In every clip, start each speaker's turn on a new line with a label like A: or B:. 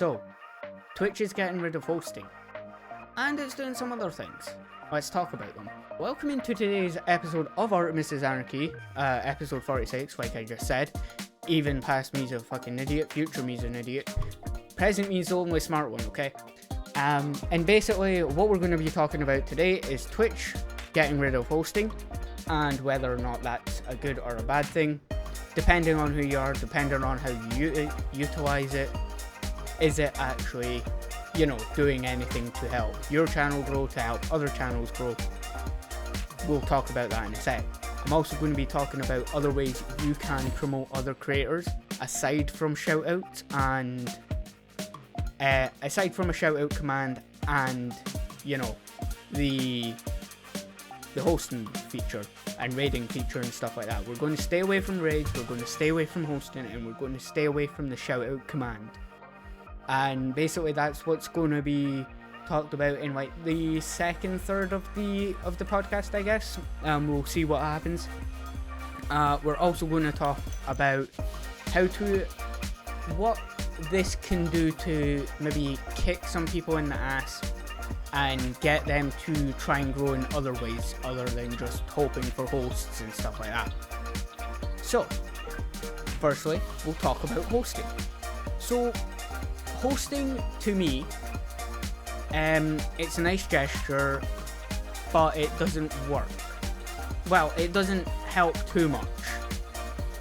A: So, Twitch is getting rid of hosting, and it's doing some other things. Let's talk about them. Welcome into today's episode of Artemis Anarchy, episode 46, like I just said. Even past me's a fucking idiot, future me's an idiot. Present me's the only smart one, okay? And basically, what we're going to be talking about today is Twitch getting rid of hosting, and whether or not that's a good or a bad thing, depending on who you are, depending on how you utilize it. Is it actually, doing anything to help your channel grow, to help other channels grow? We'll talk about that in a sec. I'm also going to be talking about other ways you can promote other creators aside from shoutouts and aside from a shoutout command and the hosting feature and raiding feature and stuff like that. We're going to stay away from raids, we're going to stay away from hosting, and we're going to stay away from the shoutout command. And basically that's what's going to be talked about in like the second third of the podcast, I guess. We'll see what happens. We're also going to talk about what this can do to maybe kick some people in the ass and get them to try and grow in other ways other than just hoping for hosts and stuff like that. So, firstly, we'll talk about hosting. So, hosting, to me, it's a nice gesture, but it doesn't work. Well, it doesn't help too much.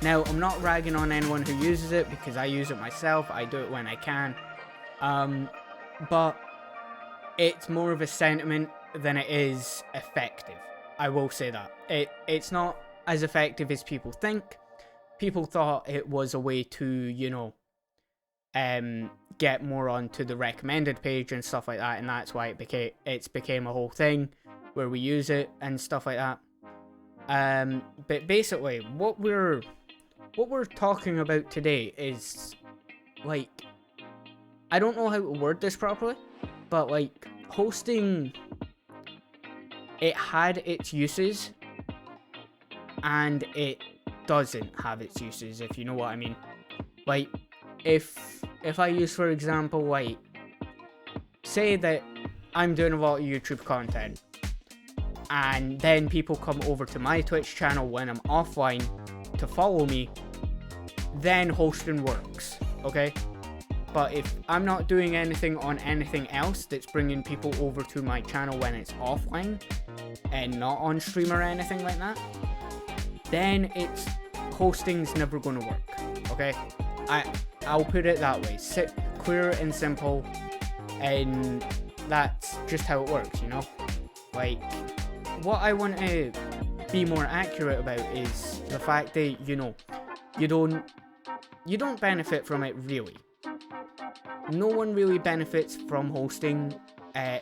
A: Now, I'm not ragging on anyone who uses it, because I use it myself, I do it when I can, but it's more of a sentiment than it is effective. I will say that. It's not as effective as people think. People thought it was a way to, get more onto the recommended page and stuff like that, and that's why it's became a whole thing where we use it and stuff like that. But basically, what we're talking about today is, like, I don't know how to word this properly, but like, hosting, it had its uses and it doesn't have its uses, if you know what I mean. Like, if I use, for example, like, say that I'm doing a lot of YouTube content, and then people come over to my Twitch channel when I'm offline to follow me, then hosting works, okay? But if I'm not doing anything on anything else that's bringing people over to my channel when it's offline, and not on stream or anything like that, then hosting's never gonna work, okay? I'll put it that way, clear and simple, and that's just how it works, Like, what I want to be more accurate about is the fact that, you don't benefit from it really. No one really benefits from hosting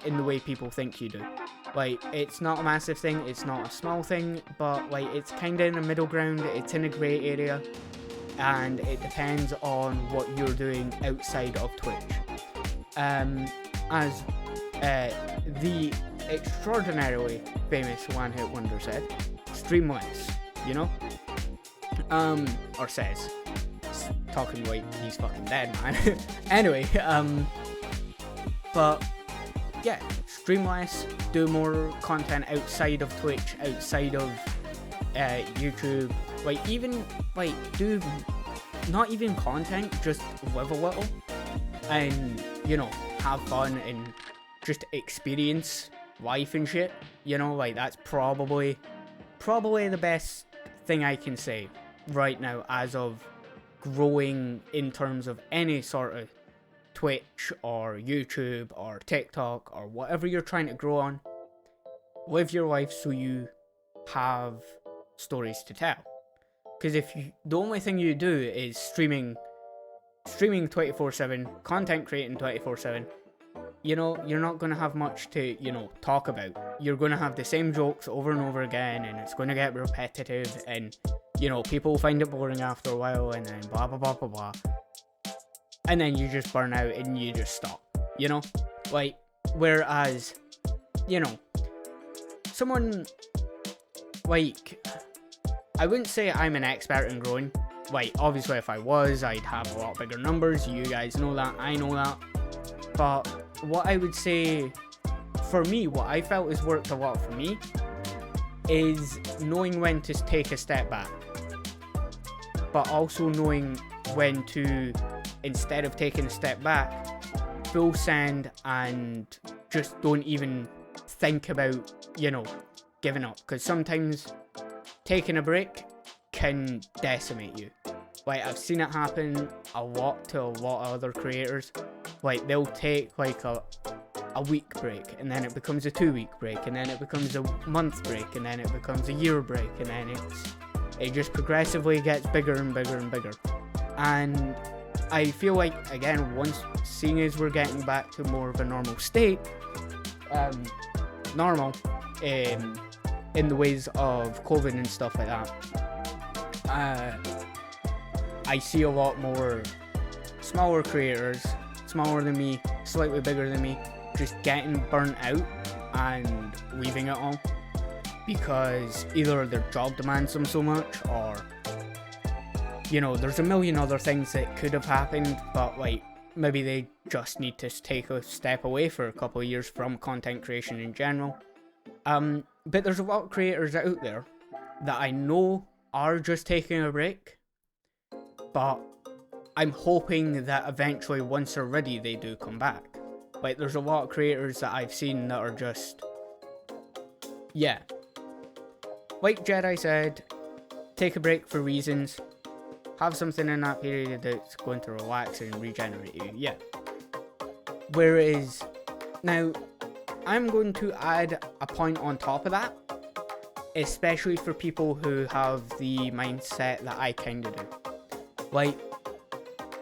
A: in the way people think you do. Like, it's not a massive thing, it's not a small thing, but like, it's kind of in the middle ground, it's in a grey area, and it depends on what you're doing outside of Twitch. As the extraordinarily famous one-hit wonder said, stream less, or says, talking like he's fucking dead, man. Anyway, but yeah, stream less, do more content outside of Twitch, outside of YouTube, like, even, like, do not even content, just live a little, and, have fun and just experience life and shit, like, that's probably the best thing I can say right now as of growing in terms of any sort of Twitch or YouTube or TikTok or whatever you're trying to grow on. Live your life so you have stories to tell. Because if the only thing you do is streaming 24/7, content creating 24/7, you're not going to have much to, talk about. You're going to have the same jokes over and over again, and it's going to get repetitive, and, people will find it boring after a while, and then blah, blah, blah, blah, blah. And then you just burn out, and you just stop, Like, whereas, someone, like, I wouldn't say I'm an expert in growing, Like, obviously if I was, I'd have a lot bigger numbers. You guys know that, I know that. But what I would say, for me, what I felt has worked a lot for me is knowing when to take a step back, but also knowing when to, instead of taking a step back, full send and just don't even think about, giving up. Because sometimes taking a break can decimate you. Like, I've seen it happen a lot to a lot of other creators. Like, they'll take like a week break, and then it becomes a 2-week break, and then it becomes a month break, and then it becomes a year break, and then it just progressively gets bigger and bigger and bigger. And I feel like, again, once, seeing as we're getting back to more of a normal state, normal in the ways of COVID and stuff like that, I see a lot more smaller creators, smaller than me, slightly bigger than me, just getting burnt out and leaving it all because either their job demands them so much, or there's a million other things that could have happened, but like maybe they just need to take a step away for a couple of years from content creation in general. But there's a lot of creators out there that I know are just taking a break, but I'm hoping that eventually, once they're ready, they do come back. Like, there's a lot of creators that I've seen that are just, like Jedi said, take a break for reasons, have something in that period that's going to relax and regenerate you, Whereas, now, I'm going to add a point on top of that, especially for people who have the mindset that I kind of do. Like,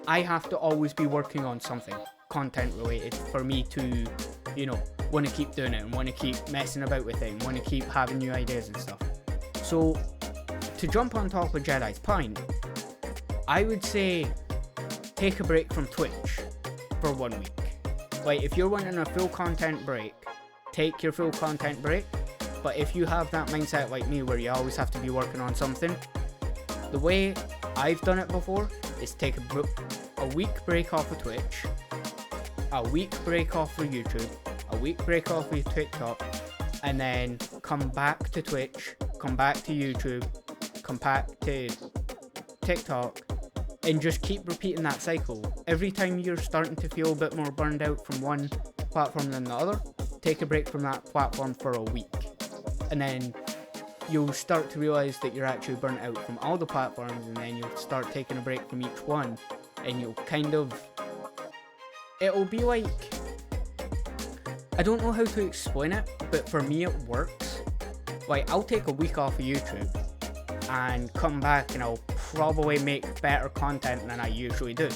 A: I have to always be working on something content related for me to, want to keep doing it and want to keep messing about with it and want to keep having new ideas and stuff. So, to jump on top of Jedi's point, I would say take a break from Twitch for 1 week. Like, if you're wanting a full content break, take your full content break. But if you have that mindset like me where you always have to be working on something, the way I've done it before is take a week break off of Twitch, a week break off of YouTube, a week break off of TikTok, and then come back to Twitch, come back to YouTube, come back to TikTok, and just keep repeating that cycle. Every time you're starting to feel a bit more burned out from one platform than the other, take a break from that platform for a week. And then you'll start to realize that you're actually burnt out from all the platforms, and then you'll start taking a break from each one, and you'll it'll be like, I don't know how to explain it, but for me it works. Like, I'll take a week off of YouTube and come back and I'll probably make better content than I usually do.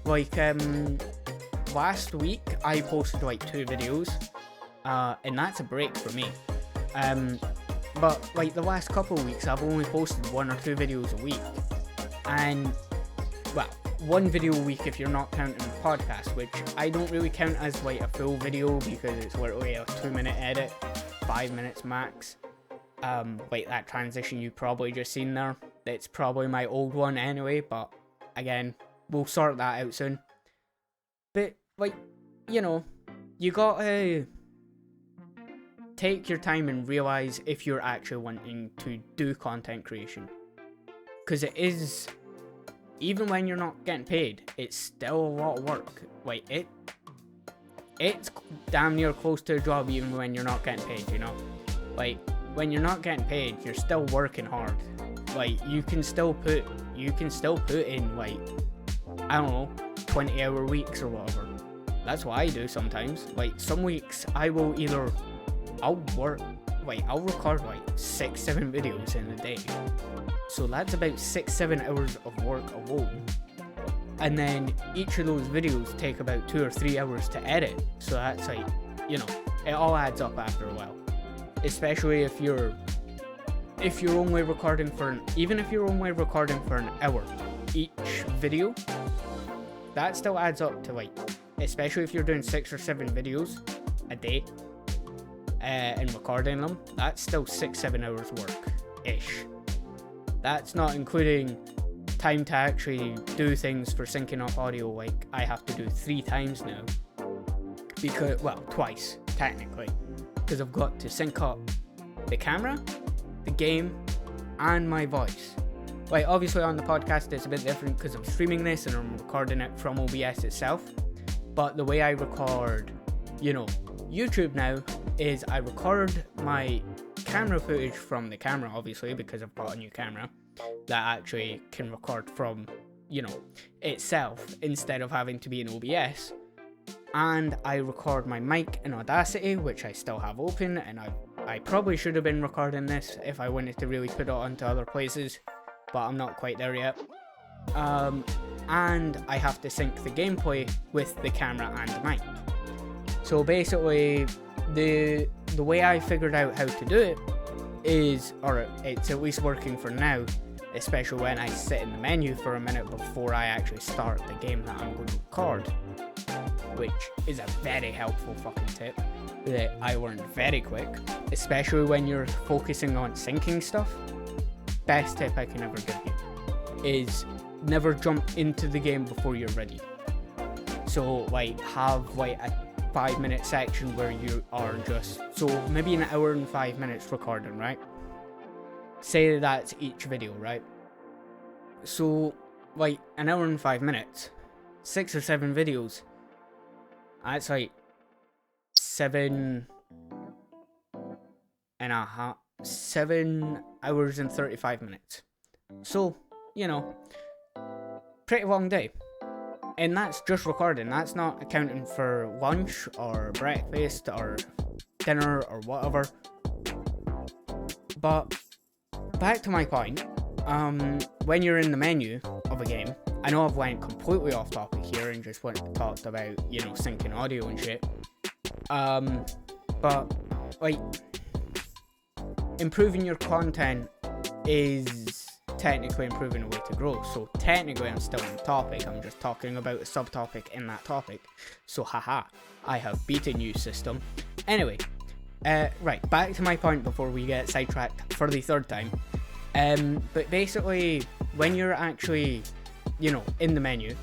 A: Like, last week I posted like 2 videos, and that's a break for me. But like the last couple of weeks I've only posted 1 or 2 videos a week, and well, 1 video a week if you're not counting the podcast, which I don't really count as like a full video because it's literally a 2-minute edit, 5 minutes max. Like that transition you probably just seen there, it's probably my old one anyway, but again, we'll sort that out soon. But like, you gotta take your time and realize if you're actually wanting to do content creation, because it is, even when you're not getting paid, it's still a lot of work. Like, it's damn near close to a job even when you're not getting paid, like, when you're not getting paid, you're still working hard. Like, you can still put in like, I don't know, 20-hour weeks or whatever. That's what I do sometimes. Like, some weeks I'll record like 6-7 videos in a day. So that's about 6-7 hours of work alone. And then each of those videos take about 2 or 3 hours to edit. So that's like, it all adds up after a while. Especially if you're only recording for an hour each video, that still adds up to like, especially if you're doing 6 or 7 videos a day, and recording them, that's still 6-7 hours work ish. That's not including time to actually do things for syncing up audio, like I have to do 3 times now, because, well, twice technically, because I've got to sync up the camera, the game, and my voice. Like, obviously on the podcast it's a bit different because I'm streaming this and I'm recording it from OBS itself, but the way I record, YouTube now is I record my camera footage from the camera, obviously, because I've got a new camera that actually can record from, itself instead of having to be in OBS. And I record my mic in Audacity, which I still have open, and I probably should have been recording this if I wanted to really put it onto other places, but I'm not quite there yet. And I have to sync the gameplay with the camera and the mic. So basically, the way I figured out how to do it is, or it's at least working for now, especially when I sit in the menu for a minute before I actually start the game that I'm going to record, which is a very helpful fucking tip that I learned very quick, especially when you're focusing on syncing stuff. Best tip I can ever give you is never jump into the game before you're ready. So like, have like a 5-minute section where you are just, so maybe an hour and 5 minutes recording, right? Say that's each video, right? So like an hour and 5 minutes, 6 or 7 videos, that's like 7 hours and 35 minutes. So, pretty long day. And that's just recording. That's not accounting for lunch or breakfast or dinner or whatever. But back to my point, when you're in the menu of a game, I know I've went completely off topic here and just talked about, syncing audio and shit. But like, improving your content is technically improving a way to grow. So technically I'm still on the topic, I'm just talking about a subtopic in that topic. So haha, I have beaten you, system. Anyway, right, back to my point before we get sidetracked for the 3rd time. But basically, when you're actually, in the menu,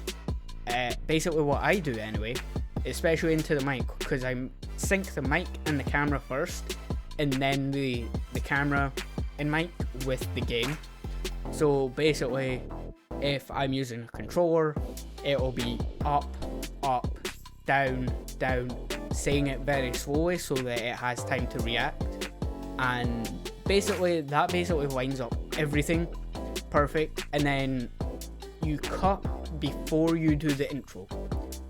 A: basically what I do anyway, especially into the mic, because I sync the mic and the camera first, and then the camera and mic with the game. So basically, if I'm using a controller, it'll be up, down, saying it very slowly so that it has time to react. And basically, that lines up everything perfect. And then you cut before you do the intro.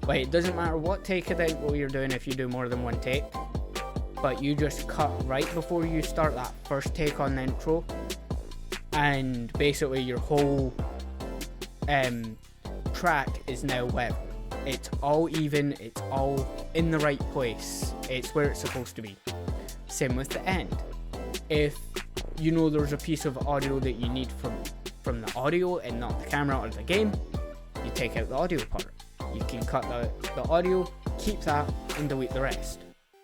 A: Like, it doesn't matter what take of the intro you're doing if you do more than one take, but you just cut right before you start that first take on the intro. And basically your whole track is now level. It's all even, it's all in the right place. It's where it's supposed to be. Same with the end. If there's a piece of audio that you need from the audio and not the camera or the game, you take out the audio part. You can cut the audio, keep that, and delete the rest.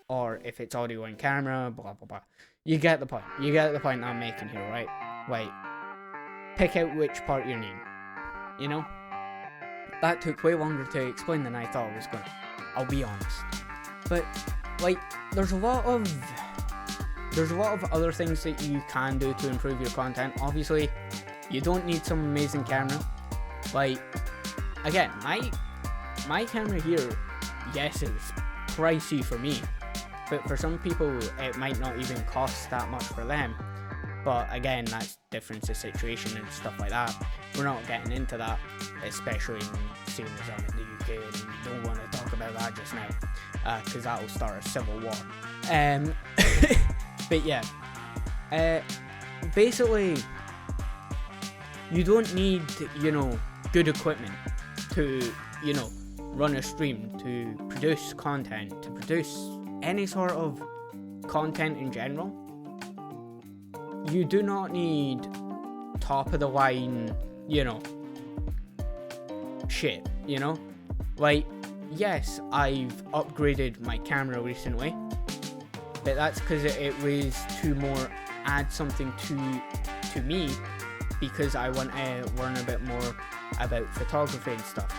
A: Or if it's audio and camera, blah blah blah. You get the point. You get the point I'm making here, right? Like, pick out which part you need. That took way longer to explain than I thought it was gonna. I'll be honest. But like, there's a lot of other things that you can do to improve your content. Obviously, you don't need some amazing camera. Like, again, my camera here, yes, it's pricey for me, but for some people it might not even cost that much for them. But again, that's difference of situation and stuff like that. We're not getting into that, especially seeing as I'm in the UK and don't want to talk about that just now, because that will start a civil war. But yeah, basically, you don't need, good equipment to, run a stream, to produce content, to produce any sort of content in general. You do not need top of the line, shit, Like, yes, I've upgraded my camera recently, but that's because it was to more add something to me because I want to learn a bit more about photography and stuff.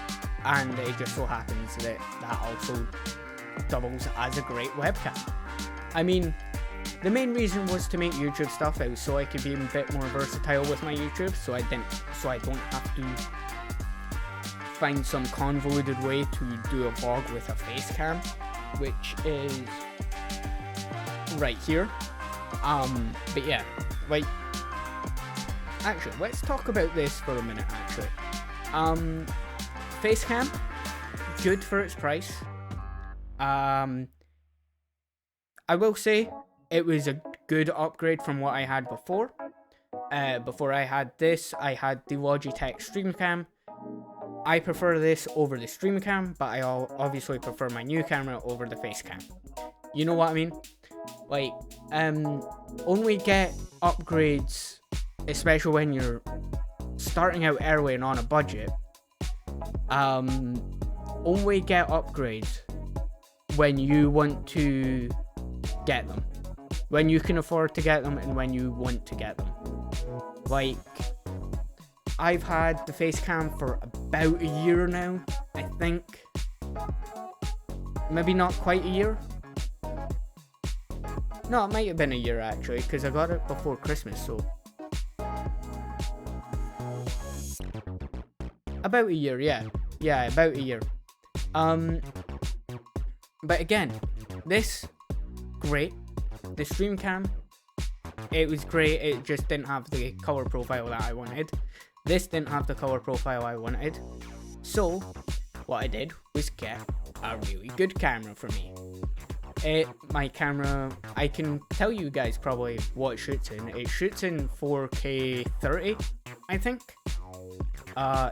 A: And it just so happens that that also doubles as a great webcam. I mean, the main reason was to make YouTube stuff. It was so I could be a bit more versatile with my YouTube, so I don't have to find some convoluted way to do a vlog with a face cam, which is right here. But yeah, like, actually, let's talk about this for a minute. Actually, face cam, good for its price. I will say it was a good upgrade from what I had before. Before I had this, I had the Logitech StreamCam. I prefer this over the StreamCam, but I obviously prefer my new camera over the Facecam. You know what I mean? Like, only get upgrades, especially when you're starting out early and on a budget. Only get upgrades when you want to get them. When you can afford to get them and when you want to get them. Like, I've had the Facecam for about a year now, I think. Maybe not quite a year. No, it might have been a year actually, because I got it before Christmas, so. About a year, yeah. Yeah, about a year. But again, this, great. The StreamCam, it was great, it just didn't have the color profile that I wanted. This didn't have the color profile I wanted. So, what I did was get a really good camera for me. My camera, I can tell you guys probably what it shoots in. It shoots in 4K 30, I think.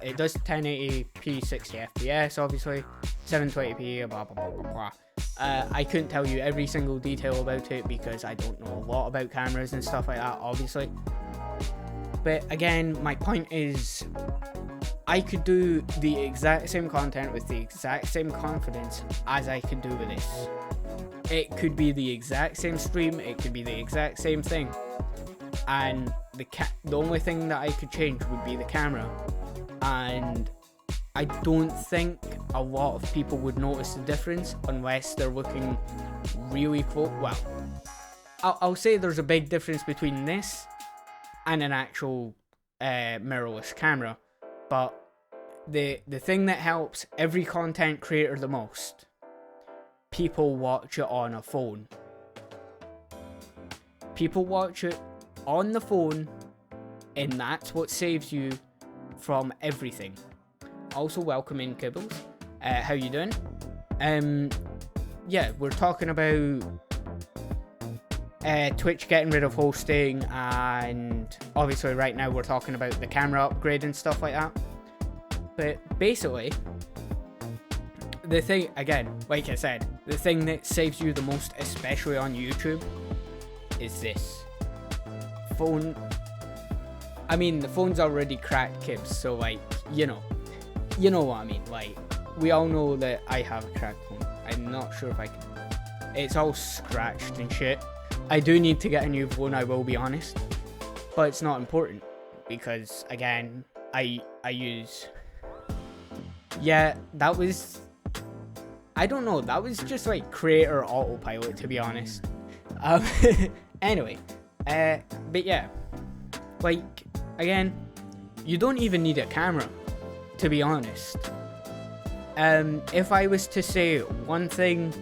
A: It does 1080p 60 FPS, obviously. 720p, blah, blah, blah, blah, blah. I couldn't tell you every single detail about it because I don't know a lot about cameras and stuff like that, obviously. But again, my point is, I could do the exact same content with the exact same confidence as I could do with this. It could be the exact same stream, it could be the exact same thing. And the only thing that I could change would be the camera. And I don't think a lot of people would notice the difference unless they're looking really close. Well, I'll say there's a big difference between this and an actual mirrorless camera, but the thing that helps every content creator the most, people watch it on a phone. People watch it on the phone, and that's what saves you from everything. Also, welcome in, Kibbles. How you doing? Yeah, we're talking about Twitch getting rid of hosting, and obviously right now we're talking about the camera upgrade and stuff like that. But basically, the thing, again, like I said, the thing that saves you the most, especially on YouTube, is this phone. I mean, the phone's already cracked, Kibs, so like, you know what I mean. Like, we all know that I have a cracked phone. I'm not sure if I can. It's all scratched and shit. I do need to get a new phone, I will be honest, but it's not important because, again, I use. Yeah, that was. I don't know. That was just like creator autopilot, to be honest. Anyway, but yeah, like, again, you don't even need a camera, to be honest. If I was to say one thing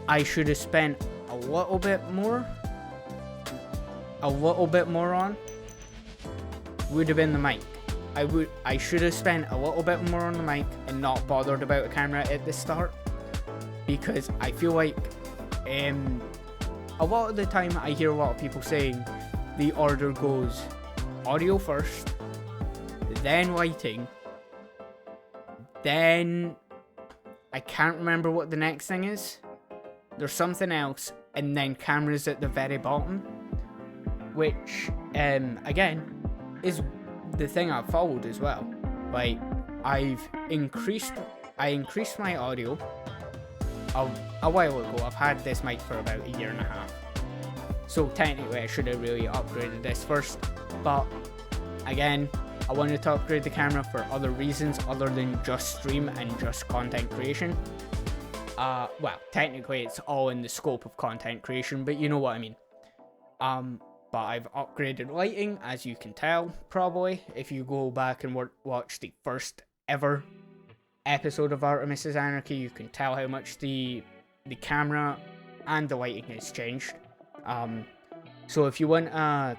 A: I should have spent a little bit more on, would have been the mic. I should have spent a little bit more on the mic and not bothered about a camera at the start, because I feel like a lot of the time I hear a lot of people saying the order goes audio first, then lighting, then I can't remember what the next thing is. There's something else, and then cameras at the very bottom, which again is the thing I've followed as well. Like, I increased my audio a while ago. I've had this mic for about a year and a half, so technically I should have really upgraded this first, but Again, I wanted to upgrade the camera for other reasons other than just stream and just content creation. Well, technically it's all in the scope of content creation, but you know what I mean. But I've upgraded lighting, as you can tell, probably. If you go back and watch the first ever episode of Artemis Anarchy, you can tell how much the camera and the lighting has changed. So if you want a,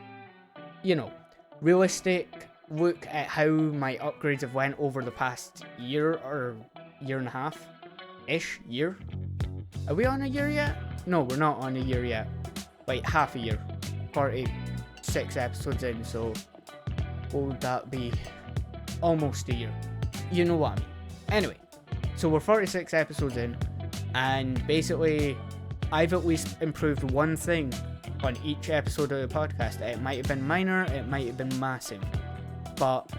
A: realistic look at how my upgrades have went over the past year or year and a half-ish year. Are we on a year yet? No, we're not on a year yet. Like half a year. 46 episodes in, so what would that be? Almost a year. You know what I mean. Anyway, so we're 46 episodes in, and basically I've at least improved one thing on each episode of the podcast. It might have been minor, it might have been massive, but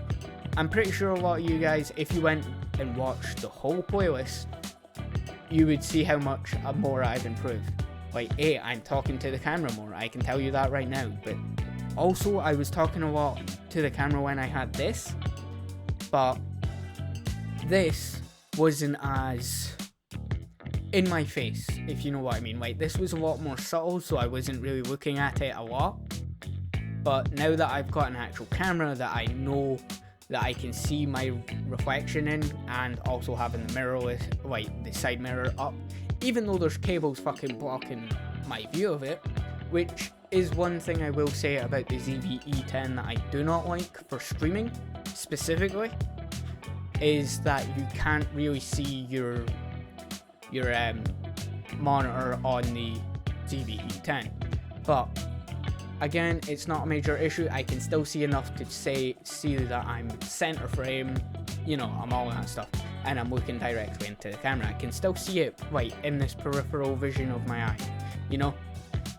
A: I'm pretty sure a lot of you guys, if you went and watched the whole playlist, you would see how much more I've improved. Like, A, I'm talking to the camera more, I can tell you that right now, but also I was talking a lot to the camera when I had this, but this wasn't as in my face, if you know what I mean. Like, this was a lot more subtle, so I wasn't really looking at it a lot. But now that I've got an actual camera that I know that I can see my reflection in, and also having the mirror, like the side mirror up, even though there's cables fucking blocking my view of it, which is one thing I will say about the ZV-E10 that I do not like for streaming specifically, is that you can't really see your monitor on the ZV-E10. But again, it's not a major issue. I can still see enough to see that I'm center frame, I'm all that stuff, and I'm looking directly into the camera. I can still see it right in this peripheral vision of my eye. You know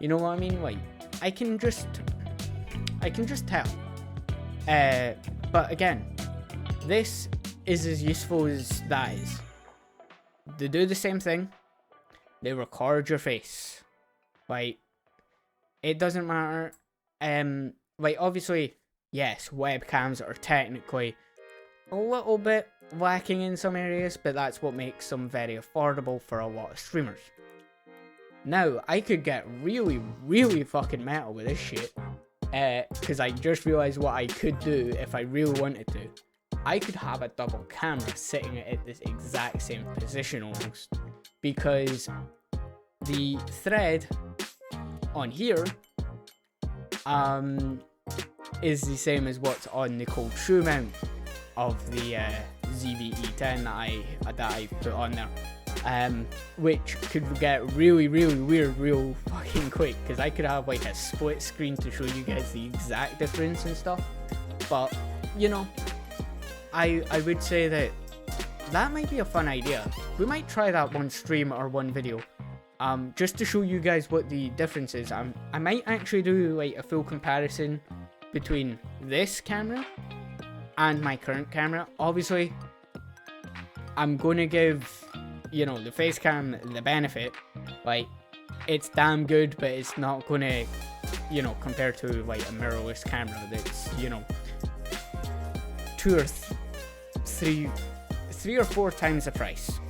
A: what I mean? Like, I can just tell. But again, this is as useful as that is. They do the same thing. They record your face. Like, it doesn't matter. Like, obviously, yes, webcams are technically a little bit lacking in some areas, but that's what makes them very affordable for a lot of streamers. Now, I could get really, really fucking metal with this shit, because I just realized what I could do if I really wanted to. I could have a double camera sitting at this exact same position almost, because the thread on here is the same as what's on the cold shoe mount of the ZV-E10 that I put on there, which could get really, really weird real fucking quick, because I could have like a split screen to show you guys the exact difference and stuff. But I would say that might be a fun idea. We might try that one stream or one video, just to show you guys what the difference is. I might actually do like a full comparison between this camera and my current camera. Obviously, I'm going to give, the face cam the benefit. Like, it's damn good, but it's not going to, compare to like a mirrorless camera that's, 2 or 3 or 4 times the price.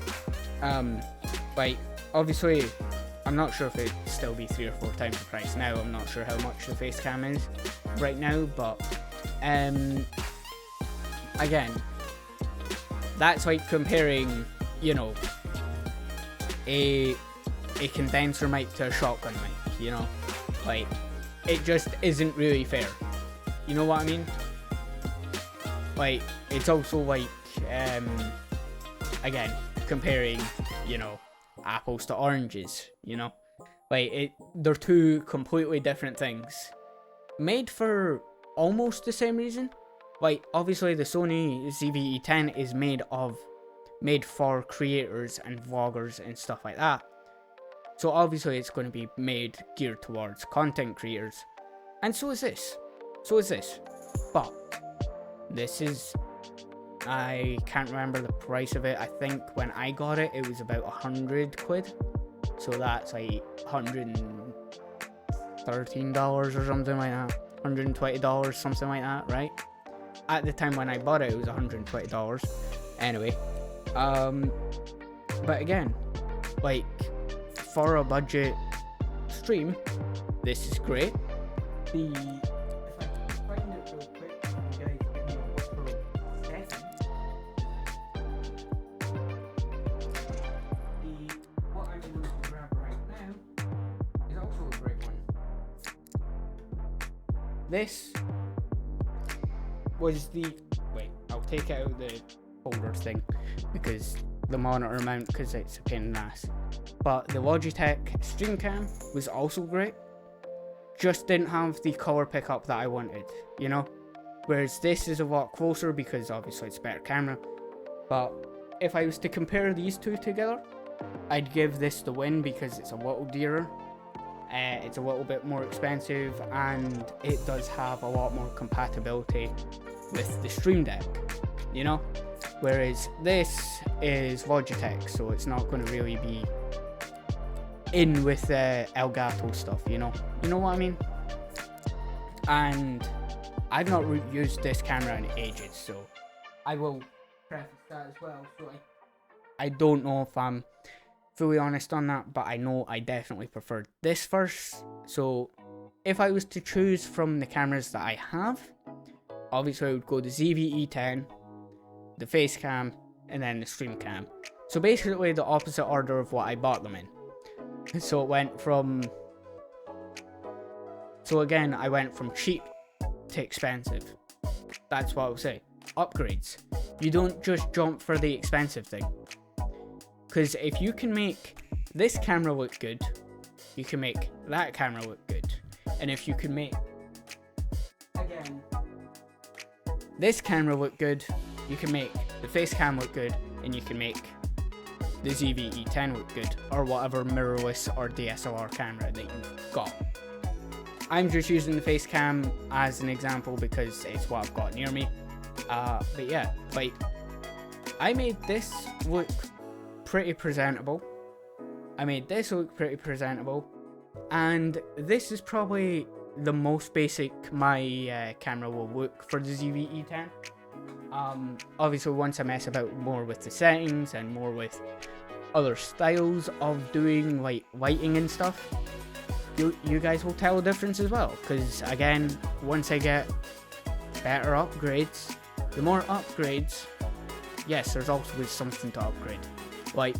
A: Like, obviously, I'm not sure if it'd still be 3 or 4 times the price now. I'm not sure how much the face cam is right now, but again, that's like comparing, a condenser mic to a shotgun mic, like, it just isn't really fair. You know what I mean? Like, it's also like, again, comparing, apples to oranges, like, they're two completely different things, made for almost the same reason. Like, obviously the Sony ZV-E10 is made for creators and vloggers and stuff like that, so obviously it's going to be geared towards content creators, and so is this, but this is, I can't remember the price of it. I think when I got it, it was about 100 quid. So that's like $113 or something like that. $120, something like that, right? at the time when I bought it, it was $120. Anyway, but again, like, for a budget stream, this is great. If I can find it real quick, you guys give me a second. What I'm going to grab right now is also a great one. This was wait, I'll take it out of the holder thing because the monitor mount, because it's a pain in the ass. But the Logitech Streamcam was also great, just didn't have the color pickup that I wanted, you know? Whereas this is a lot closer because obviously it's a better camera. But if I was to compare these two together, I'd give this the win because it's a little dearer, it's a little bit more expensive, and it does have a lot more compatibility with the Stream Deck, you know? Whereas this is Logitech, so it's not going to really be in with the Elgato stuff, you know what I mean? And I've not used this camera in ages, so I will preface that as well. So I don't know if I'm fully honest on that, but I know I definitely preferred this first. So if I was to choose from the cameras that I have, obviously I would go the ZV-E10, the face cam, and then the stream cam. So basically the opposite order of what I bought them in. So it went from, so again, I went from cheap to expensive. That's what I would say. Upgrades. You don't just jump for the expensive thing. Because if you can make this camera look good, you can make that camera look good. And if you can make, again, this camera look good, you can make the face cam look good, and you can make the ZV-E10 look good, or whatever mirrorless or DSLR camera that you've got. I'm just using the face cam as an example because it's what I've got near me. But yeah, like, I made this look pretty presentable. And this is probably the most basic my camera will look for the ZV-E10. Obviously once I mess about more with the settings and more with other styles of doing like lighting and stuff, you guys will tell the difference as well. Because again, once I get better upgrades, the more upgrades, yes, there's always something to upgrade. Like,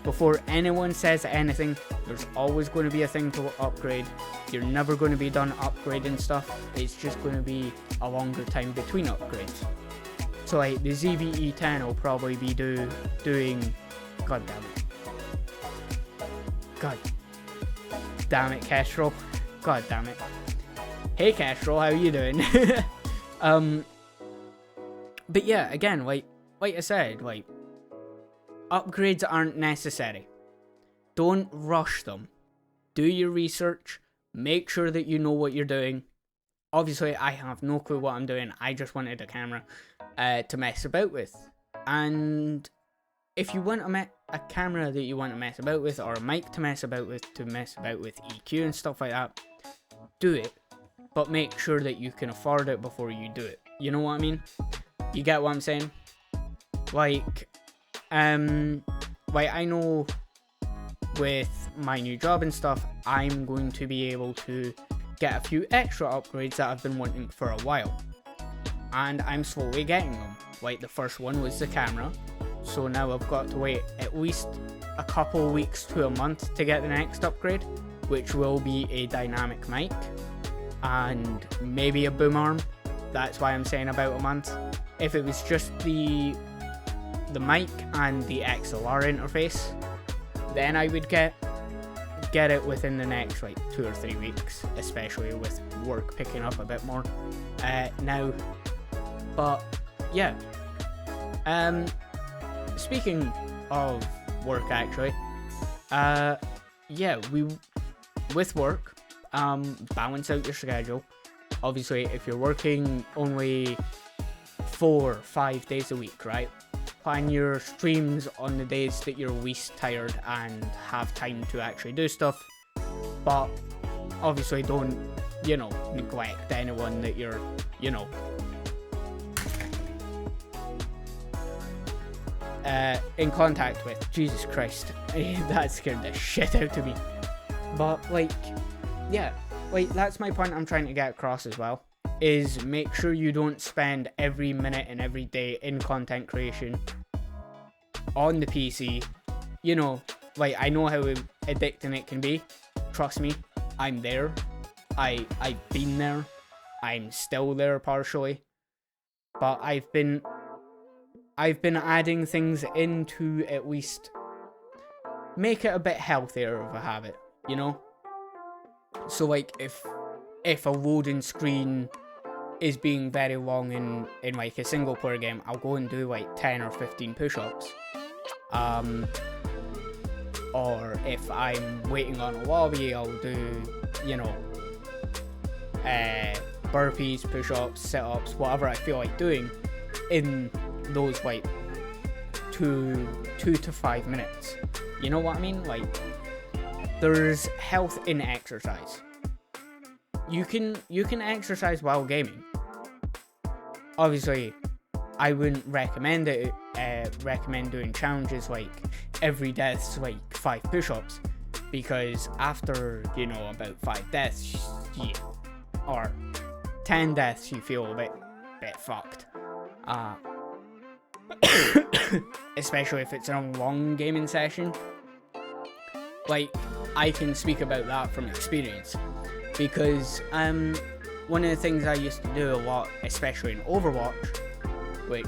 A: before anyone says anything, there's always going to be a thing to upgrade. You're never going to be done upgrading stuff. It's just going to be a longer time between upgrades. So like the ZV-E10 will probably be doing, god damn it, Kestrel. God damn it. Hey Kestrel, how you doing? But yeah, again, like I said, like, upgrades aren't necessary. Don't rush them. Do your research. Make sure that you know what you're doing. Obviously, I have no clue what I'm doing. I just wanted a camera to mess about with. And if you want a camera that you want to mess about with, or a mic to mess about with EQ and stuff like that, do it. But make sure that you can afford it before you do it. You know what I mean? You get what I'm saying? Like I know with my new job and stuff, I'm going to be able to get a few extra upgrades that I've been wanting for a while. And I'm slowly getting them. Like, the first one was the camera. So now I've got to wait at least a couple weeks to a month to get the next upgrade, which will be a dynamic mic and maybe a boom arm. That's why I'm saying about a month. If it was just the mic and the XLR interface, then I would get it within the next like 2 or 3 weeks, especially with work picking up a bit more now. But yeah, speaking of work, actually, yeah, with work, balance out your schedule. Obviously, if you're working only 4 or 5 days a week, right? Plan your streams on the days that you're least tired and have time to actually do stuff. But obviously don't, neglect anyone that you're, in contact with. Jesus Christ, that scared the shit out of me. But like, yeah, like that's my point I'm trying to get across as well, is make sure you don't spend every minute and every day in content creation on the PC. You know, like, I know how addicting it can be. Trust me, I'm there. I've been there. I'm still there partially. But I've been adding things in to at least make it a bit healthier of a habit, you know? So like, if a loading screen is being very long in like a single player game, I'll go and do like 10 or 15 push-ups. Or if I'm waiting on a lobby, I'll do, you know, burpees, push-ups, sit-ups, whatever I feel like doing in those like 2 to 5 minutes. You know what I mean? Like, there's health in exercise. You can exercise while gaming. Obviously, I wouldn't recommend it. Recommend doing challenges like every death's like 5 push-ups, because after, you know, about 5 deaths, or 10 deaths, you feel a bit fucked. Especially if it's a long gaming session. Like, I can speak about that from experience, because one of the things I used to do a lot, especially in Overwatch, which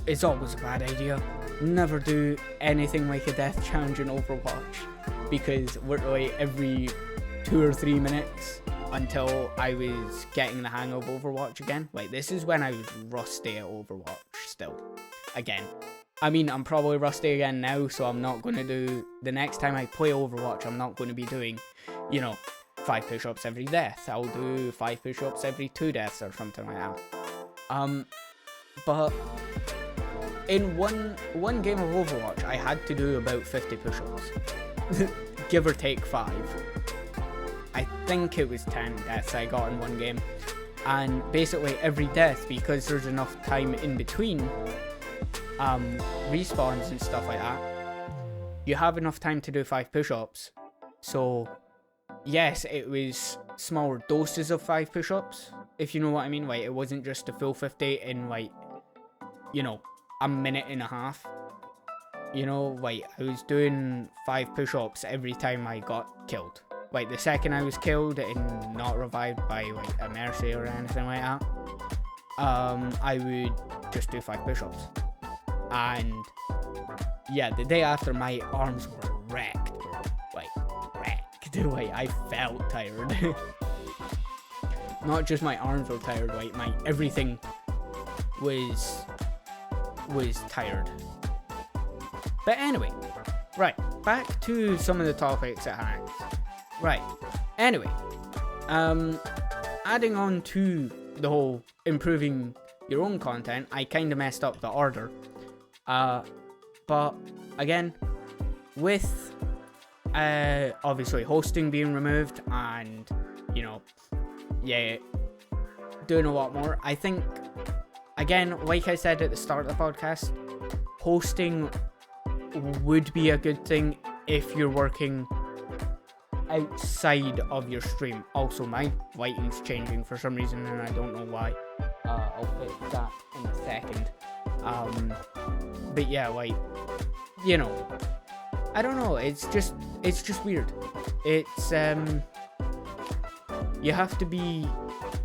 A: is always a bad idea, never do anything like a death challenge in Overwatch, because literally every 2 or 3 minutes, until I was getting the hang of Overwatch again. Like, this is when I was rusty at Overwatch still. Again. I mean, I'm probably rusty again now, so I'm not going to do... The next time I play Overwatch, I'm not going to be doing, you know, 5 push-ups every death. I'll do 5 push-ups every 2 deaths or something like that. But in one game of Overwatch, I had to do about 50 push-ups. Give or take 5. I think it was 10 deaths I got in one game. And basically every death, because there's enough time in between respawns and stuff like that, you have enough time to do 5 push-ups. So yes, it was smaller doses of 5 push-ups, if you know what I mean. Like, it wasn't just a full 50 in, like, you know, a minute and a half. You know, like, I was doing 5 push-ups every time I got killed. Like, the second I was killed and not revived by, like, a mercy or anything like that, I would just do 5 push-ups. And yeah, the day after, my arms were wrecked, bro. Like, wrecked. Like, I felt tired. Not just my arms were tired, like, my everything was tired. But anyway, right, back to some of the topics at hand. Right, anyway, adding on to the whole improving your own content, I kind of messed up the order. But again, with obviously hosting being removed and, you know, yeah, doing a lot more, I think, again, like I said at the start of the podcast, hosting would be a good thing if you're working outside of your stream. Also, my lighting's changing for some reason and I don't know why. I'll fix that in a second. But yeah, like, you know, I don't know, it's just weird. It's, you have to be,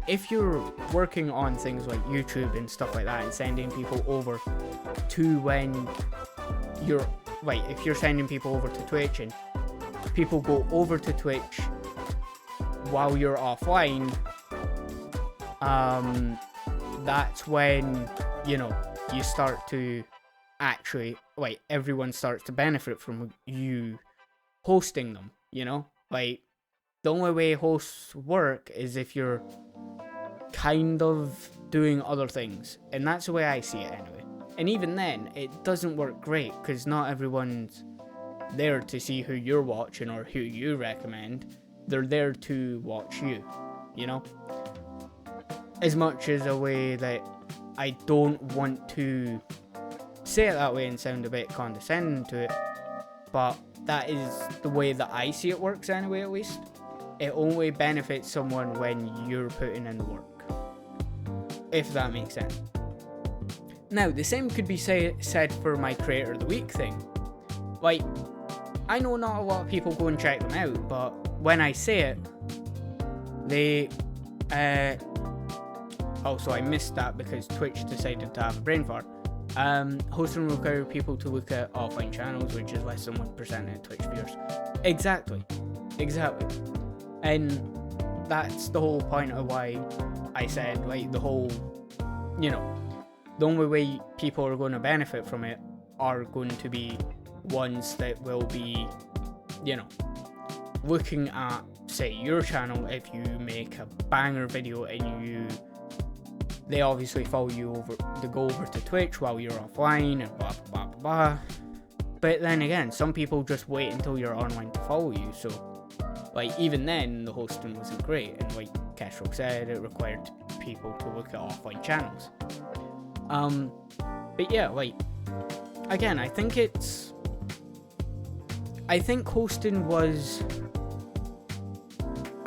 A: if you're working on things like YouTube and stuff like that and sending people over to when you're, like, if you're sending people over to Twitch and people go over to Twitch while you're offline, that's when, you know, you start to actually, like, everyone starts to benefit from you hosting them, you know? Like, the only way hosts work is if you're kind of doing other things, and that's the way I see it anyway. And even then, it doesn't work great, because not everyone's there to see who you're watching or who you recommend. They're there to watch you, you know? As much as a way that I don't want to say it that way and sound a bit condescending to it, but that is the way that I see it works anyway, at least. It only benefits someone when you're putting in the work, if that makes sense. Now, the same could be said for my Creator of the Week thing. Like, I know not a lot of people go and check them out, but when I say it, they... also, I missed that because Twitch decided to have a brain fart. Hosting will require people to look at offline channels, which is less than 1% of Twitch viewers. Exactly. And that's the whole point of why I said, like, the whole, you know, the only way people are going to benefit from it are going to be ones that will be, you know, looking at, say, your channel. If you make a banger video and they obviously follow you over, they go over to Twitch while you're offline and blah blah blah blah. But then again, some people just wait until you're online to follow you, so like even then the hosting wasn't great, and like Castro said, it required people to look at offline channels. But yeah, like again, I think hosting was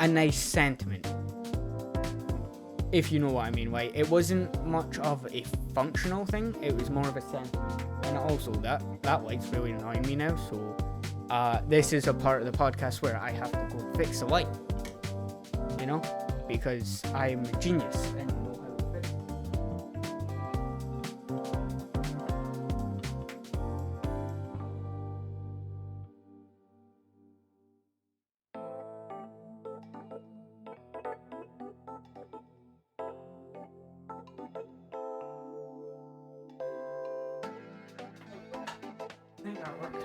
A: a nice sentiment, if you know what I mean. Like, it wasn't much of a functional thing, it was more of a sentiment. And also that light's really annoying me now, so this is a part of the podcast where I have to go fix the light, you know, because I'm a genius and know how to fix it. I think that worked.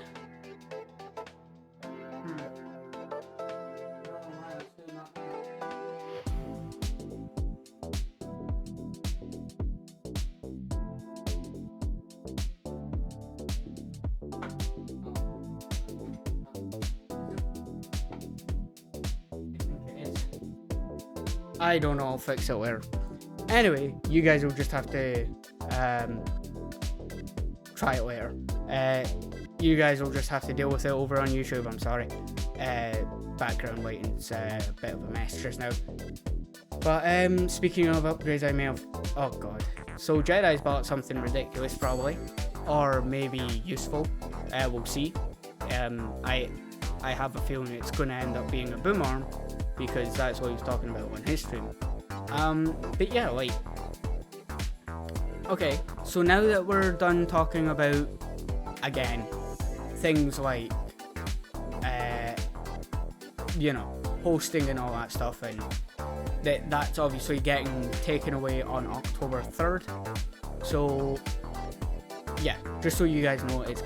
A: I don't know, I'll fix it later. Anyway, you guys will just have to try it later. You guys will just have to deal with it over on YouTube, I'm sorry. Background lighting's a bit of a mess just now. But speaking of upgrades, I may have... Oh god. So Jedi's bought something ridiculous probably. Or maybe useful. We'll see. I have a feeling it's going to end up being a boom arm, because that's what he was talking about on his stream. But yeah, like... Okay, so now that we're done talking about, again, things like, you know, hosting and all that stuff, and that's obviously getting taken away on October 3rd. So, yeah, just so you guys know, it's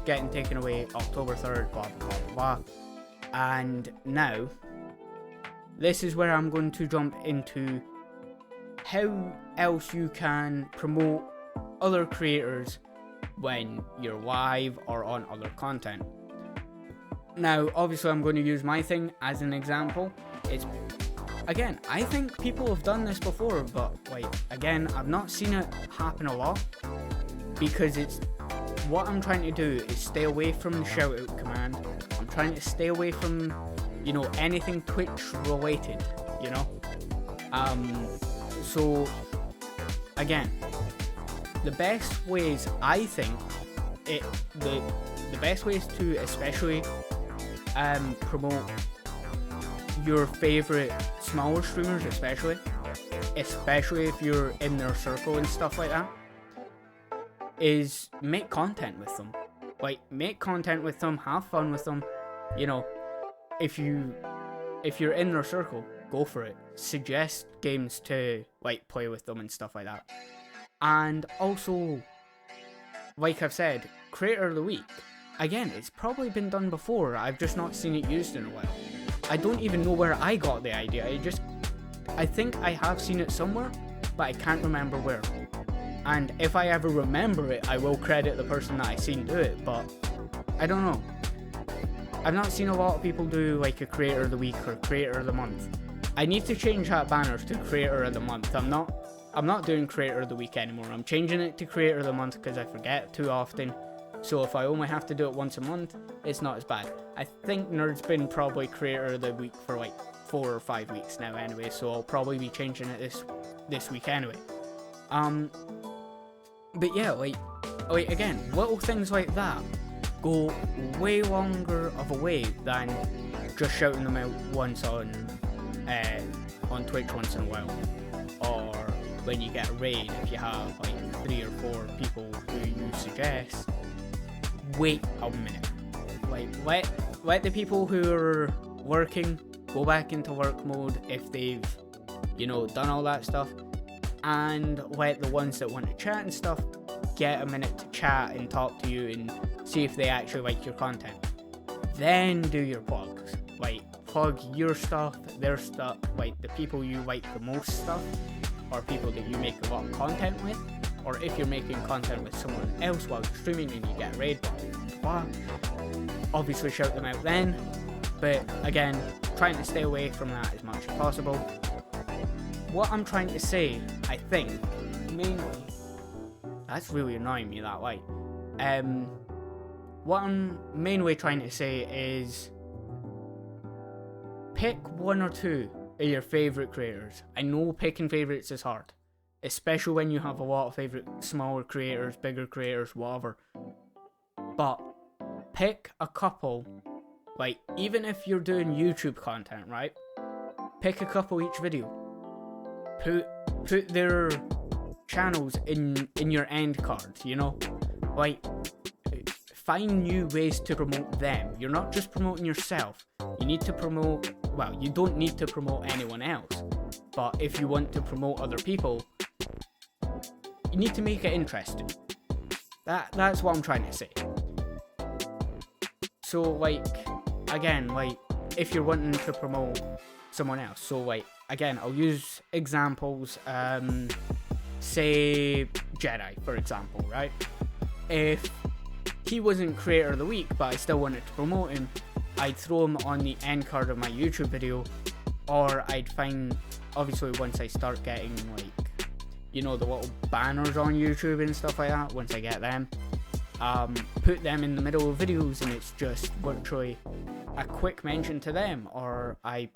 A: getting taken away October 3rd, blah, blah, blah, blah. And now, this is where I'm going to jump into how else you can promote other creators when you're live or on other content. Now, obviously I'm going to use my thing as an example. It's, again, I think people have done this before, but like, again, I've not seen it happen a lot, because it's, what I'm trying to do is stay away from the shout out command. I'm trying to stay away from, you know, anything Twitch related, you know. So again, the best ways, I think, the best ways to especially promote your favorite smaller streamers, especially if you're in their circle and stuff like that, is make content with them. Like, make content with them, have fun with them, you know. If you're in their circle, go for it. Suggest games to like play with them and stuff like that. And also, like I've said, Creator of the Week. Again, it's probably been done before, I've just not seen it used in a while. I don't even know where I got the idea. I think I have seen it somewhere, but I can't remember where. And if I ever remember it, I will credit the person that I seen do it, but I don't know. I've not seen a lot of people do like a Creator of the Week or Creator of the Month. I need to change that banner to Creator of the Month. I'm not I'm not doing Creator of the Week anymore. I'm changing it to Creator of the Month because I forget too often. So if I only have to do it once a month, it's not as bad. I think Nerd's been probably Creator of the Week for like 4 or 5 weeks now anyway, so I'll probably be changing it this week anyway. But yeah, like again, little things like that go way longer of a way than just shouting them out once on Twitch once in a while, or when you get a raid, if you have like 3 or 4 people who you suggest, wait a minute. Like let the people who are working go back into work mode if they've, you know, done all that stuff, and let the ones that want to chat and stuff get a minute to chat and talk to you and see if they actually like your content. Then do your plugs. Like, plug your stuff, their stuff, like the people you like the most stuff, or people that you make a lot of content with, or if you're making content with someone else while you're streaming and you get raid, blah, obviously shout them out then. But again, trying to stay away from that as much as possible. What I'm trying to say, I think, mainly, that's really annoying me, that light. What I'm mainly trying to say is pick 1 or 2 of your favourite creators. I know picking favourites is hard, especially when you have a lot of favourite smaller creators, bigger creators, whatever. But pick a couple, like even if you're doing YouTube content, right? Pick a couple each video. Put their channels in your end card, you know? Like, find new ways to promote them. You're not just promoting yourself. You need to promote, well, you don't need to promote anyone else. But if you want to promote other people, you need to make it interesting. That's what I'm trying to say. So, like, again, like, if you're wanting to promote someone else, so, like, again, I'll use examples, say Jedi, for example, right? If he wasn't Creator of the Week, but I still wanted to promote him, I'd throw him on the end card of my YouTube video, or I'd find, obviously once I start getting, like, you know, the little banners on YouTube and stuff like that, once I get them, put them in the middle of videos, and it's just literally a quick mention to them, or I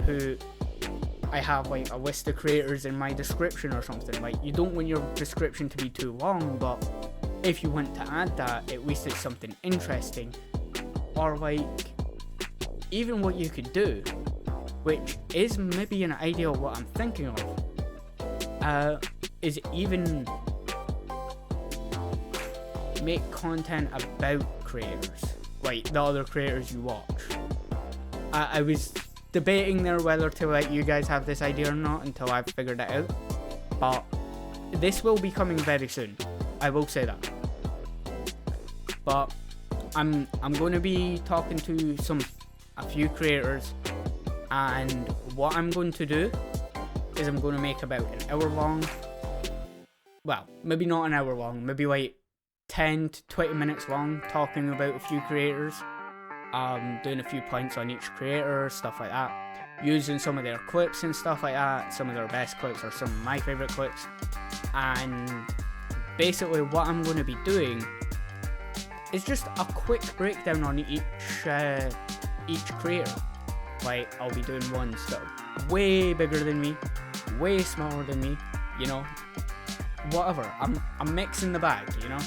A: have like a list of creators in my description or something. Like, you don't want your description to be too long, but if you want to add that, at least it's something interesting. Or like, even what you could do, which is maybe an idea of what I'm thinking of, is even make content about creators, like the other creators you watch. I was debating there whether to let you guys have this idea or not until I've figured it out, but this will be coming very soon, I will say that. But I'm going to be talking to a few creators, and what I'm going to do is I'm going to make about an hour long, well, maybe not an hour long, maybe like 10 to 20 minutes long, talking about a few creators, doing a few points on each creator, stuff like that, using some of their clips and stuff like that, some of their best clips or some of my favourite clips. And basically what I'm going to be doing is just a quick breakdown on each creator. Like, I'll be doing ones that are way bigger than me, way smaller than me, you know, whatever. I'm mixing the bag, you know,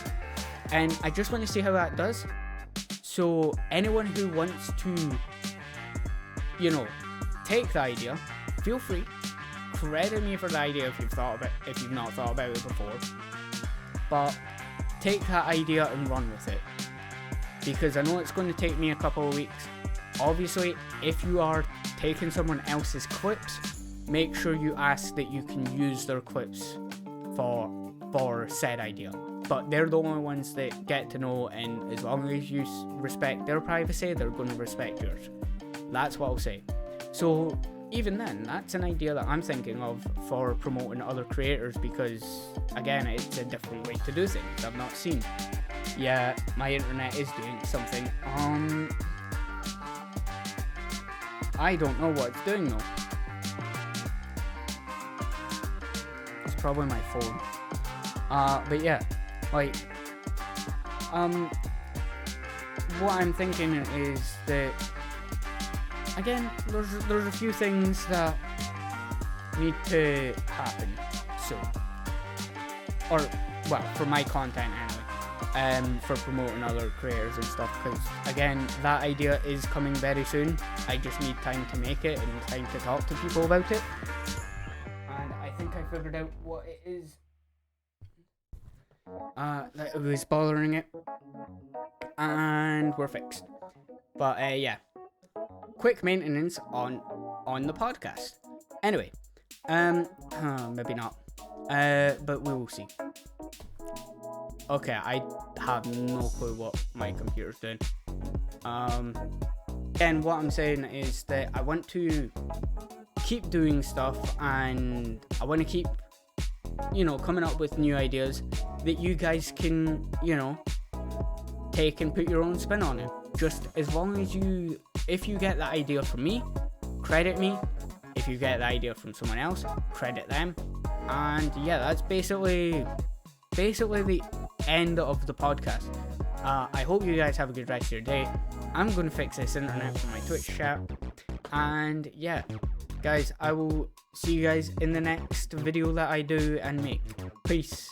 A: and I just want to see how that does. So anyone who wants to, you know, take the idea, feel free. Credit me for the idea if you've not thought about it before. But take that idea and run with it, because I know it's going to take me a couple of weeks. Obviously, if you are taking someone else's clips, make sure you ask that you can use their clips for said idea. But they're the only ones that get to know, and as long as you respect their privacy, they're going to respect yours. That's what I'll say. So even then, that's an idea that I'm thinking of for promoting other creators, because again, it's a different way to do things I've not seen. Yeah, my internet is doing something. I don't know what it's doing though. It's probably my phone. But yeah, like, what I'm thinking is that, again, there's a few things that need to happen soon. Or, well, for my content anyway, for promoting other creators and stuff, because, again, that idea is coming very soon. I just need time to make it and time to talk to people about it. And I think I figured out what it is that was bothering it. And we're fixed. But, yeah. Quick maintenance on the podcast. Anyway, maybe not. But we will see. Okay, I have no clue what my computer's doing. And what I'm saying is that I want to keep doing stuff, and I want to keep, coming up with new ideas that you guys can, take and put your own spin on it. Just as long as if you get that idea from me, credit me. If you get the idea from someone else, credit them. And yeah, that's basically the end of the podcast. I hope you guys have a good rest of your day. I'm going to fix this internet for my Twitch chat. And yeah, guys, I will see you guys in the next video that I do and make. Peace.